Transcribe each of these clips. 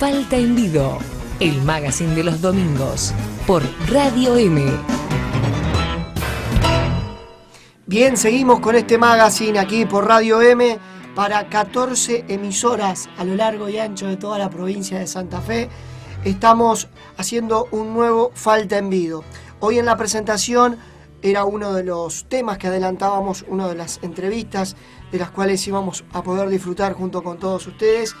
Falta en Vido, el magazine de los domingos, por Radio M. Bien, seguimos con este magazine aquí por Radio M para 14 emisoras a lo largo y ancho de toda la provincia de Santa Fe. Estamos haciendo un nuevo Falta en Vido. Hoy en la presentación era uno de los temas que adelantábamos, una de las entrevistas de las cuales íbamos a poder disfrutar junto con todos ustedes.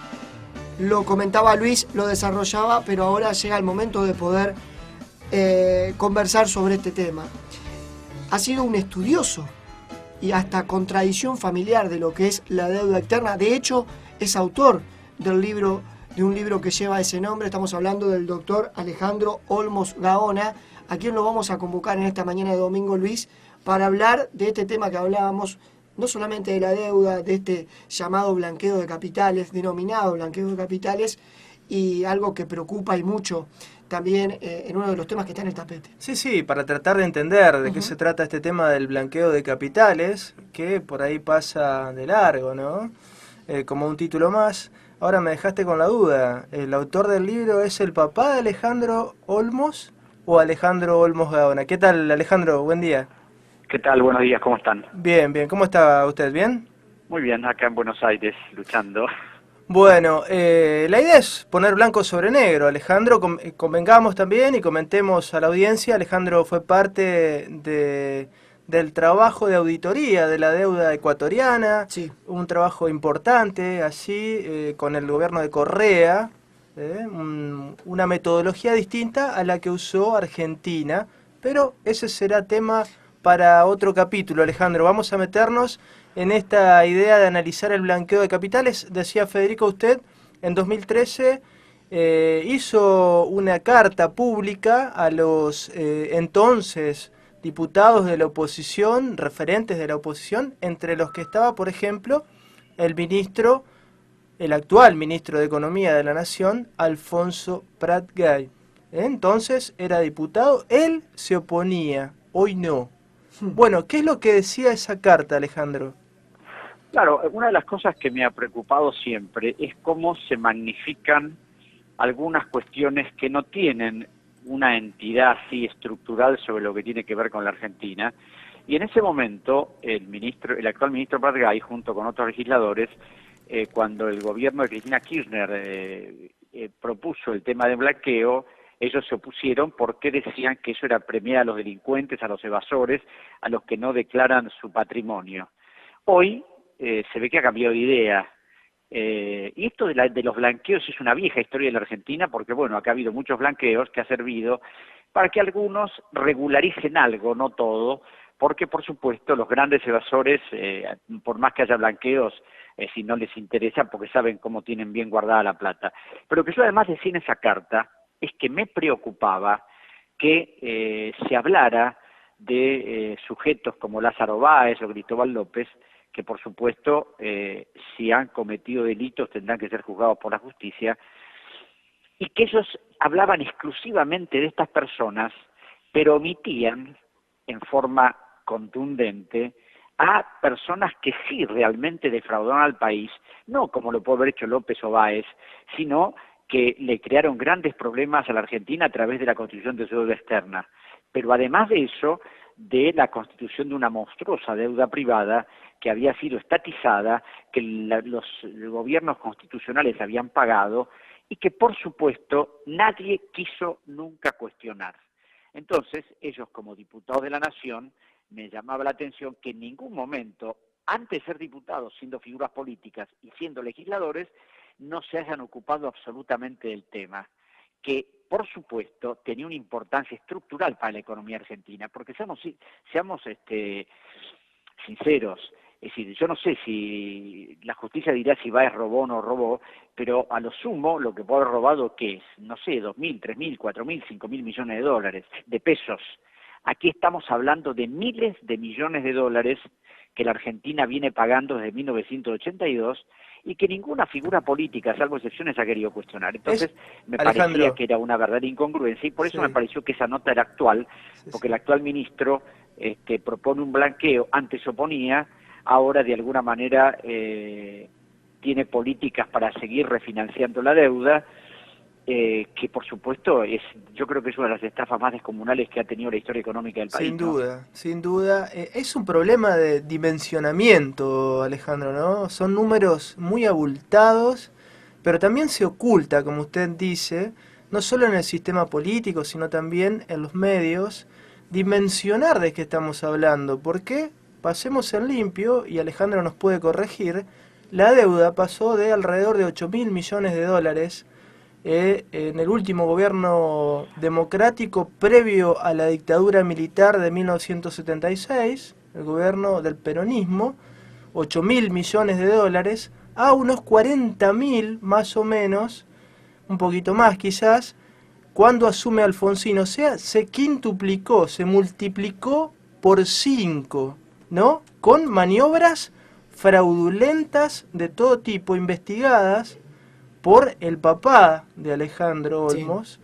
Lo comentaba Luis, lo desarrollaba, pero ahora llega el momento de poder conversar sobre este tema. Ha sido un estudioso y hasta con tradición familiar de lo que es la deuda externa. De hecho, es autor de un libro que lleva ese nombre. Estamos hablando del doctor Alejandro Olmos Gaona, a quien lo vamos a convocar en esta mañana de domingo, Luis, para hablar de este tema que hablábamos, no solamente de la deuda, de este llamado blanqueo de capitales, denominado blanqueo de capitales, y algo que preocupa y mucho también en uno de los temas que está en el tapete. Sí, para tratar de entender de qué se trata este tema del blanqueo de capitales, que por ahí pasa de largo, ¿no? Como un título más. Ahora me dejaste con la duda. ¿El autor del libro es el papá de Alejandro Olmos o Alejandro Olmos Gaona? ¿Qué tal, Alejandro? Buen día. ¿Qué tal? Buenos días, ¿cómo están? Bien. ¿Cómo está usted? ¿Bien? Muy bien, acá en Buenos Aires, luchando. Bueno, la idea es poner blanco sobre negro, Alejandro. Convengamos también y comentemos a la audiencia. Alejandro fue parte del trabajo de auditoría de la deuda ecuatoriana, sí. Un trabajo importante, así, con el gobierno de Correa, una metodología distinta a la que usó Argentina, pero ese será tema para otro capítulo, Alejandro. Vamos a meternos en esta idea de analizar el blanqueo de capitales. Decía Federico, usted en 2013 hizo una carta pública a los entonces diputados de la oposición, referentes de la oposición, entre los que estaba, por ejemplo, el actual ministro de Economía de la Nación, Alfonso Prat Gay. Entonces era diputado, él se oponía, hoy no. Bueno, ¿qué es lo que decía esa carta, Alejandro? Claro, una de las cosas que me ha preocupado siempre es cómo se magnifican algunas cuestiones que no tienen una entidad así estructural sobre lo que tiene que ver con la Argentina. Y en ese momento, el actual ministro Prat Gay, junto con otros legisladores, cuando el gobierno de Cristina Kirchner propuso el tema de blanqueo, ellos se opusieron porque decían que eso era premiar a los delincuentes, a los evasores, a los que no declaran su patrimonio. Hoy se ve que ha cambiado de idea. Y esto de los blanqueos es una vieja historia de la Argentina porque, bueno, acá ha habido muchos blanqueos que ha servido para que algunos regularicen algo, no todo, porque, por supuesto, los grandes evasores, por más que haya blanqueos, si no les interesa porque saben cómo tienen bien guardada la plata. Pero lo que yo además decía en esa carta es que me preocupaba que se hablara de sujetos como Lázaro Báez o Cristóbal López, que por supuesto, si han cometido delitos tendrán que ser juzgados por la justicia, y que ellos hablaban exclusivamente de estas personas, pero omitían en forma contundente a personas que sí realmente defraudaron al país, no como lo puede haber hecho López o Báez, sino que le crearon grandes problemas a la Argentina a través de la constitución de su deuda externa. Pero además de eso, de la constitución de una monstruosa deuda privada que había sido estatizada, que los gobiernos constitucionales habían pagado y que, por supuesto, nadie quiso nunca cuestionar. Entonces, ellos como diputados de la Nación, me llamaba la atención que en ningún momento, antes de ser diputados, siendo figuras políticas y siendo legisladores, no se hayan ocupado absolutamente del tema, que por supuesto tenía una importancia estructural para la economía argentina, porque seamos sinceros, es decir, yo no sé si la justicia dirá si Báez robó o no robó, pero a lo sumo lo que puede haber robado, ¿qué es? No sé, 2.000, 3.000, 4.000, 5.000 millones de dólares, de pesos. Aquí estamos hablando de miles de millones de dólares que la Argentina viene pagando desde 1982 y que ninguna figura política, salvo excepciones, ha querido cuestionar. Entonces me parecía que era una verdadera incongruencia y por eso me pareció que esa nota era actual, porque el actual ministro propone un blanqueo, antes se oponía, ahora de alguna manera tiene políticas para seguir refinanciando la deuda que por supuesto yo creo que es una de las estafas más descomunales que ha tenido la historia económica del país. Sin duda, sin duda. Es un problema de dimensionamiento, Alejandro, ¿no? Son números muy abultados, pero también se oculta, como usted dice, no solo en el sistema político, sino también en los medios, dimensionar de qué estamos hablando. Porque pasemos en limpio, y Alejandro nos puede corregir, la deuda pasó de alrededor de 8.000 millones de dólares en el último gobierno democrático previo a la dictadura militar de 1976, el gobierno del peronismo, 8.000 millones de dólares, a unos 40.000 más o menos, un poquito más quizás, cuando asume Alfonsín. O sea, se quintuplicó, se multiplicó por 5, ¿no? Con maniobras fraudulentas de todo tipo, investigadas por el papá de Alejandro Olmos,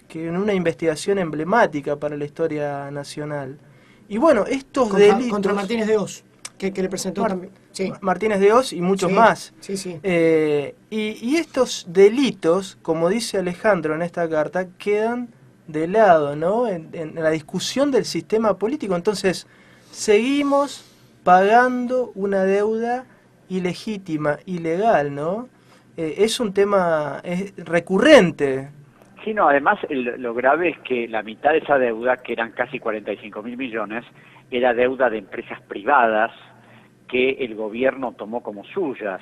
que en una investigación emblemática para la historia nacional. Y bueno, estos delitos... Contra Martínez de Oz, que le presentó también. Sí. Martínez de Oz y muchos más. Sí, sí. Y estos delitos, como dice Alejandro en esta carta, quedan de lado, ¿no? En la discusión del sistema político. Entonces, seguimos pagando una deuda ilegítima, ilegal, ¿no? Es un tema recurrente. Sí, no, además lo grave es que la mitad de esa deuda, que eran casi 45.000 millones, era deuda de empresas privadas que el gobierno tomó como suyas,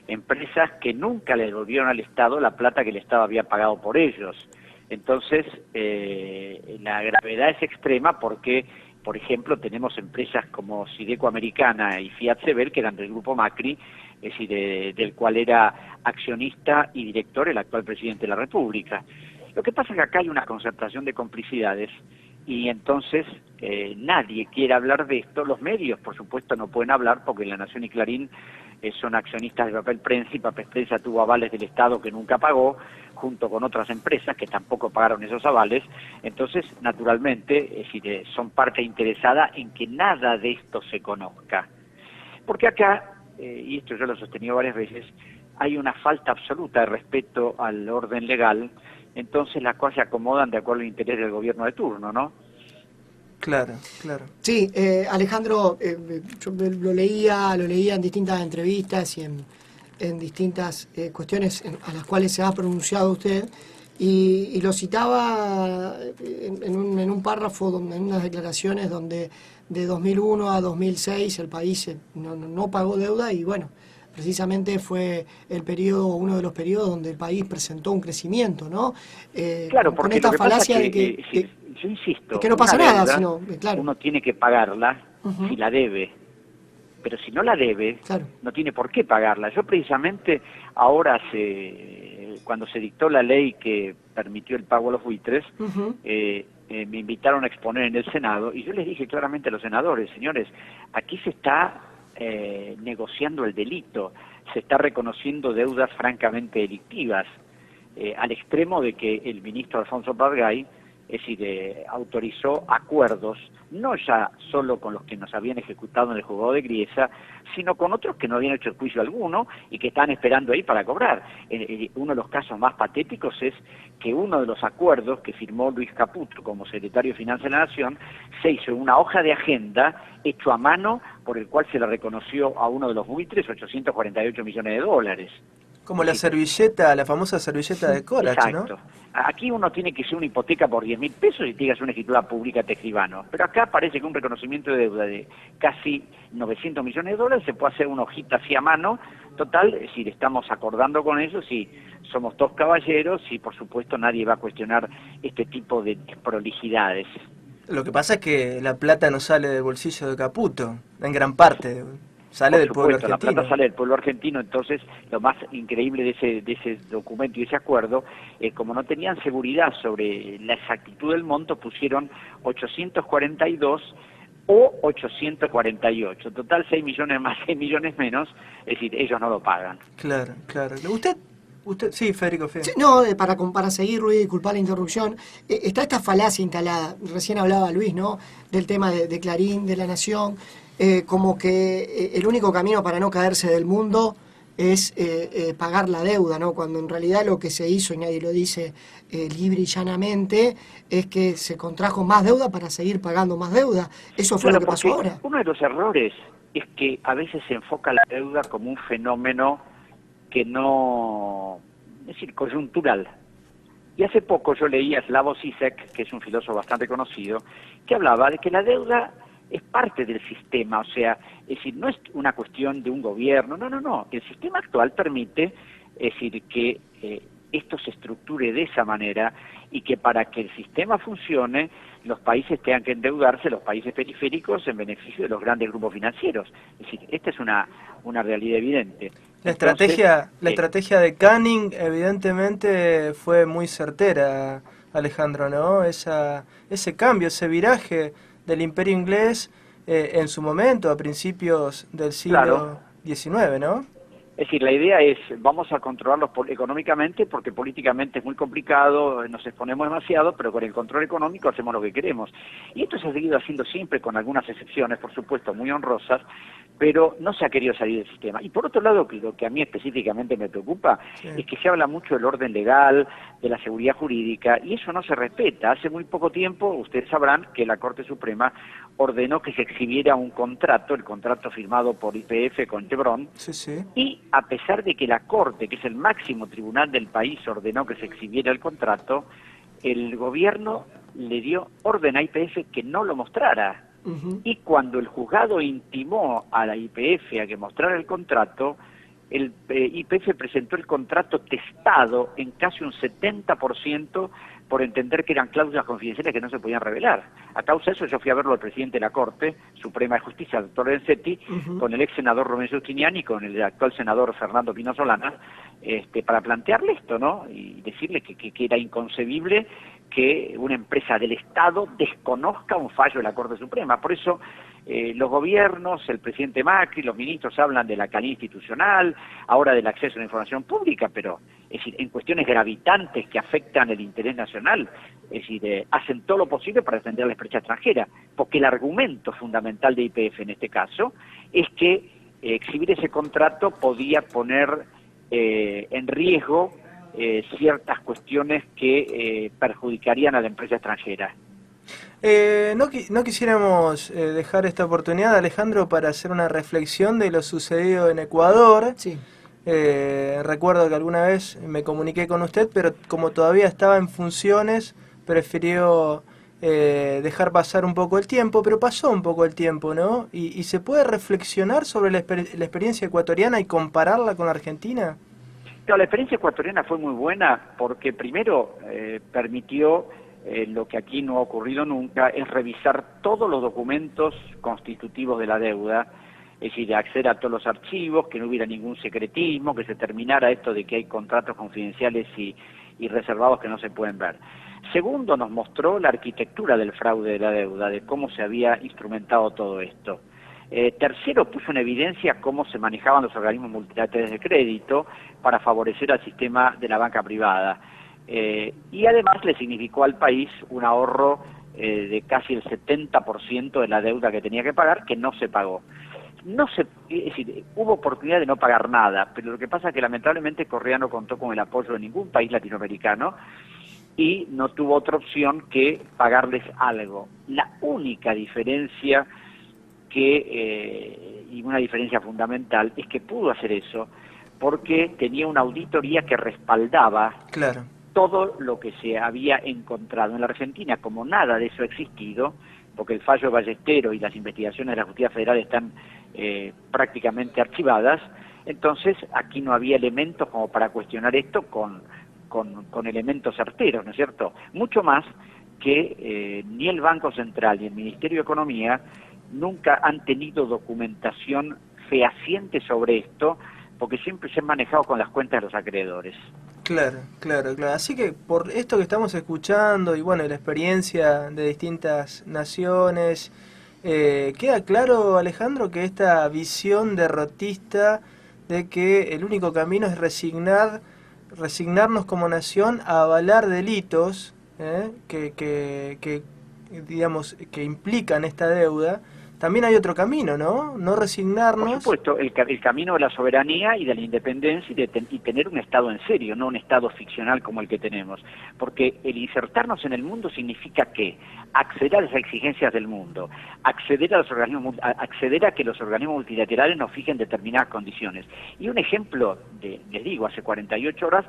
empresas que nunca le devolvieron al Estado la plata que el Estado había pagado por ellos. Entonces, la gravedad es extrema porque, por ejemplo, tenemos empresas como Sideco Americana y Fiat Sebel, que eran del grupo Macri, es decir, del cual era accionista y director el actual presidente de la República. Lo que pasa es que acá hay una concertación de complicidades y entonces nadie quiere hablar de esto. Los medios, por supuesto, no pueden hablar porque La Nación y Clarín son accionistas de Papel Prensa y Papel Prensa tuvo avales del Estado que nunca pagó, junto con otras empresas que tampoco pagaron esos avales. Entonces, naturalmente, es decir, son parte interesada en que nada de esto se conozca. Porque acá, y esto yo lo he sostenido varias veces, hay una falta absoluta de respeto al orden legal, entonces las cosas se acomodan de acuerdo al interés del gobierno de turno, ¿no? Claro, claro. Sí, Alejandro, yo lo leía en distintas entrevistas y en distintas cuestiones a las cuales se ha pronunciado usted, y lo citaba en un párrafo, en unas declaraciones donde de 2001 a 2006 el país no pagó deuda y bueno, precisamente fue uno de los periodos donde el país presentó un crecimiento, ¿no? Claro, porque con esta falacia es de que yo insisto, que no pasa una nada, deuda, sino, claro. Uno tiene que pagarla Uh-huh. si la debe, pero si no la debe, Claro. no tiene por qué pagarla. Yo precisamente ahora, cuando se dictó la ley que permitió el pago a los buitres, Uh-huh. me invitaron a exponer en el Senado y yo les dije claramente a los senadores, señores, aquí se está negociando el delito, se está reconociendo deudas francamente delictivas, al extremo de que el ministro Alfonso Pardgay, es decir, autorizó acuerdos, no ya solo con los que nos habían ejecutado en el juzgado de Griesa, sino con otros que no habían hecho juicio alguno y que estaban esperando ahí para cobrar. Uno de los casos más patéticos es que uno de los acuerdos que firmó Luis Caputo como secretario de Finanzas de la Nación se hizo en una hoja de agenda hecho a mano por el cual se le reconoció a uno de los buitres 848 millones de dólares. Como la servilleta, la famosa servilleta de Corach, Exacto. ¿no? Aquí uno tiene que hacer una hipoteca por 10.000 pesos y tiene que hacer una escritura pública de escribano. Pero acá parece que un reconocimiento de deuda de casi 900 millones de dólares se puede hacer una hojita así a mano. Total, si estamos acordando con eso, si somos dos caballeros y por supuesto nadie va a cuestionar este tipo de prolijidades. Lo que pasa es que la plata no sale del bolsillo de Caputo, en gran parte. Sale del pueblo argentino. La plata sale del pueblo argentino, entonces lo más increíble de ese documento y ese acuerdo, como no tenían seguridad sobre la exactitud del monto, pusieron 842 o 848. Total 6 millones más, 6 millones menos, es decir, ellos no lo pagan. Claro, claro. ¿Usted sí, Federico Fede. Sí, no, para seguir, Luis, disculpar la interrupción, está esta falacia instalada, recién hablaba Luis, ¿no?, del tema de Clarín, de La Nación, como que el único camino para no caerse del mundo es pagar la deuda, ¿no? Cuando en realidad lo que se hizo, y nadie lo dice libre y llanamente, es que se contrajo más deuda para seguir pagando más deuda. Eso fue lo Claro, que pasó porque ahora. uno de los errores es que a veces se enfoca la deuda como un fenómeno que no, es decir, coyuntural. Y hace poco yo leí a Slavoj Žižek, que es un filósofo bastante conocido, que hablaba de que la deuda es parte del sistema, o sea, es decir, no es una cuestión de un gobierno, no. El sistema actual permite, es decir, que esto se estructure de esa manera y que para que el sistema funcione, los países tengan que endeudarse, los países periféricos, en beneficio de los grandes grupos financieros. Es decir, esta es una realidad evidente. Entonces, La estrategia de Canning evidentemente fue muy certera, Alejandro, ¿no? Ese cambio, ese viraje del imperio inglés en su momento, a principios del claro. siglo XIX, ¿no? Es decir, la idea es, vamos a controlarlos económicamente porque políticamente es muy complicado, nos exponemos demasiado, pero con el control económico hacemos lo que queremos. Y esto se ha seguido haciendo siempre, con algunas excepciones, por supuesto, muy honrosas, pero no se ha querido salir del sistema. Y por otro lado, lo que a mí específicamente me preocupa es que se habla mucho del orden legal, de la seguridad jurídica, y eso no se respeta. Hace muy poco tiempo, ustedes sabrán que la Corte Suprema ordenó que se exhibiera un contrato, el contrato firmado por YPF con Chevron, Sí. y a pesar de que la Corte, que es el máximo tribunal del país, ordenó que se exhibiera el contrato, el gobierno le dio orden a YPF que no lo mostrara. Y cuando el juzgado intimó a la YPF a que mostrara el contrato, el YPF presentó el contrato testado en casi un 70% por entender que eran cláusulas confidenciales que no se podían revelar. A causa de eso yo fui a verlo al presidente de la Corte Suprema de Justicia, el doctor Renzetti, con el ex senador Rubén Giustiniani y con el actual senador Fernando Pino Solana, para plantearle esto, ¿no? Y decirle que era inconcebible que una empresa del Estado desconozca un fallo de la Corte Suprema. Por eso los gobiernos, el presidente Macri, los ministros hablan de la calidad institucional, ahora del acceso a la información pública, pero es decir, en cuestiones gravitantes que afectan el interés nacional, es decir, hacen todo lo posible para defender la empresa extranjera, porque el argumento fundamental de YPF en este caso es que exhibir ese contrato podía poner en riesgo ciertas cuestiones que perjudicarían a la empresa extranjera. No quisiéramos dejar esta oportunidad, Alejandro, para hacer una reflexión de lo sucedido en Ecuador. Sí. Recuerdo que alguna vez me comuniqué con usted, pero como todavía estaba en funciones, prefirió dejar pasar un poco el tiempo, pero pasó un poco el tiempo, ¿no? ¿Y se puede reflexionar sobre la experiencia ecuatoriana y compararla con la Argentina? Claro, la experiencia ecuatoriana fue muy buena porque primero permitió lo que aquí no ha ocurrido nunca, es revisar todos los documentos constitutivos de la deuda, es decir, acceder a todos los archivos, que no hubiera ningún secretismo, que se terminara esto de que hay contratos confidenciales y reservados que no se pueden ver. Segundo, nos mostró la arquitectura del fraude de la deuda, de cómo se había instrumentado todo esto. Tercero, puso en evidencia cómo se manejaban los organismos multilaterales de crédito para favorecer al sistema de la banca privada. Y además le significó al país un ahorro de casi el 70% de la deuda que tenía que pagar, que no se pagó. Es decir, hubo oportunidad de no pagar nada, pero lo que pasa es que lamentablemente Correa no contó con el apoyo de ningún país latinoamericano y no tuvo otra opción que pagarles algo. La única diferencia y una diferencia fundamental es que pudo hacer eso porque tenía una auditoría que respaldaba todo lo que se había encontrado. En la Argentina, como nada de eso ha existido, porque el fallo de Ballesteros y las investigaciones de la Justicia Federal están prácticamente archivadas, entonces aquí no había elementos como para cuestionar esto con elementos certeros, ¿no es cierto? Mucho más que ni el Banco Central ni el Ministerio de Economía nunca han tenido documentación fehaciente sobre esto, porque siempre se han manejado con las cuentas de los acreedores. Claro. Así que por esto que estamos escuchando y bueno, la experiencia de distintas naciones, queda claro, Alejandro, que esta visión derrotista de que el único camino es resignarnos como nación a avalar delitos que digamos que implican esta deuda, también hay otro camino, ¿no? No Por resignarnos. supuesto, el camino de la soberanía y de la independencia y tener un Estado en serio, no un Estado ficcional como el que tenemos. Porque el insertarnos en el mundo significa que acceder a las exigencias del mundo, acceder a que los organismos multilaterales nos fijen determinadas condiciones. Y un ejemplo, les digo, hace 48 horas,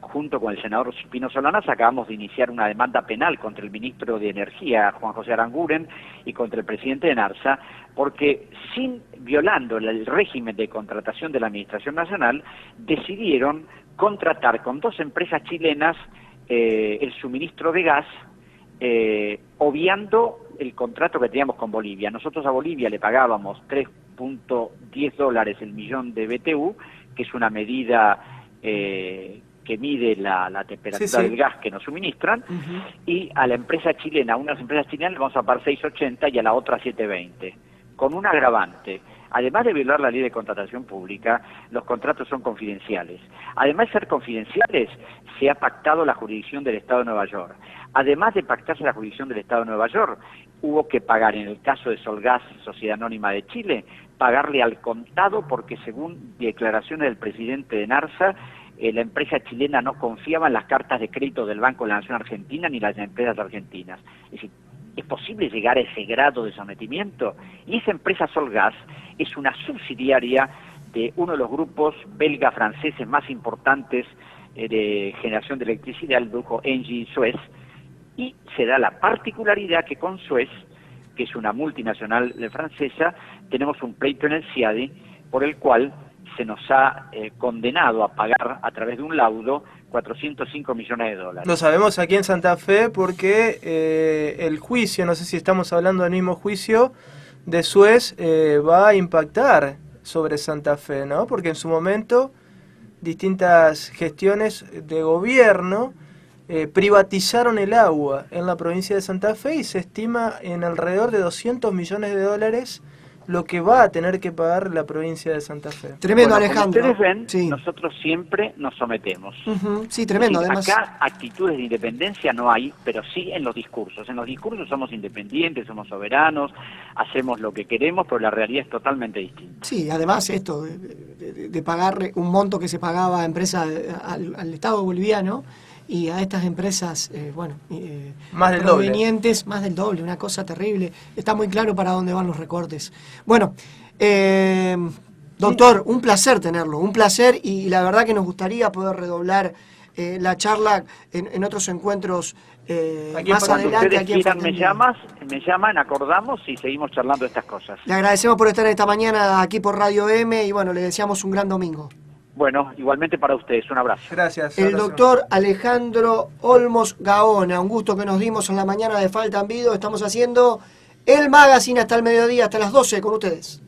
junto con el senador Pino Solanas, acabamos de iniciar una demanda penal contra el ministro de Energía, Juan José Aranguren, y contra el presidente de NARSA, porque violando el régimen de contratación de la Administración Nacional, decidieron contratar con 2 empresas chilenas el suministro de gas, obviando el contrato que teníamos con Bolivia. Nosotros a Bolivia le pagábamos $3.10 el millón de BTU, que es una medida que mide la temperatura del gas que nos suministran, y a la empresa chilena, a unas empresas chilenas le vamos a pagar 6.80 y a la otra 7.20, con un agravante. Además de violar la ley de contratación pública, los contratos son confidenciales. Además de ser confidenciales, se ha pactado la jurisdicción del Estado de Nueva York. Además de pactarse la jurisdicción del Estado de Nueva York, hubo que pagar, en el caso de Solgas, Sociedad Anónima de Chile, pagarle al contado porque, según declaraciones del presidente de NARSA, la empresa chilena no confiaba en las cartas de crédito del Banco de la Nación Argentina ni las empresas argentinas. Es decir, ¿es posible llegar a ese grado de sometimiento? Y esa empresa Solgas es una subsidiaria de uno de los grupos belga-franceses más importantes de generación de electricidad, el grupo Engie Suez, y se da la particularidad que con Suez, que es una multinacional francesa, tenemos un pleito en el CIADI por el cual se nos ha condenado a pagar a través de un laudo 405 millones de dólares. Lo sabemos aquí en Santa Fe porque el juicio, no sé si estamos hablando del mismo juicio, de Suez va a impactar sobre Santa Fe, ¿no? Porque en su momento distintas gestiones de gobierno privatizaron el agua en la provincia de Santa Fe y se estima en alrededor de 200 millones de dólares lo que va a tener que pagar la provincia de Santa Fe. Tremendo, Bueno, Alejandro. como ustedes ven, Sí. nosotros siempre nos sometemos. Sí, tremendo, Es decir, además. acá actitudes de independencia no hay, pero sí en los discursos. En los discursos somos independientes, somos soberanos, hacemos lo que queremos, pero la realidad es totalmente distinta. Sí, además esto de pagar un monto que se pagaba a empresa al Estado boliviano y a estas empresas, Más del provenientes, más del doble, una cosa terrible. Está muy claro para dónde van los recortes. Bueno, doctor, un placer tenerlo, un placer, y la verdad que nos gustaría poder redoblar la charla en otros encuentros más adelante. Ustedes Aquí en quieran, Fernández. me llaman, acordamos y seguimos charlando de estas cosas. Le agradecemos por estar esta mañana aquí por Radio M y bueno, le deseamos un gran domingo. Bueno, igualmente para ustedes, un abrazo. Gracias. El abrazo. doctor Alejandro Olmos Gaona, un gusto que nos dimos en la mañana de Falta en Vido. Estamos haciendo el magazine hasta el mediodía, hasta las 12 con ustedes.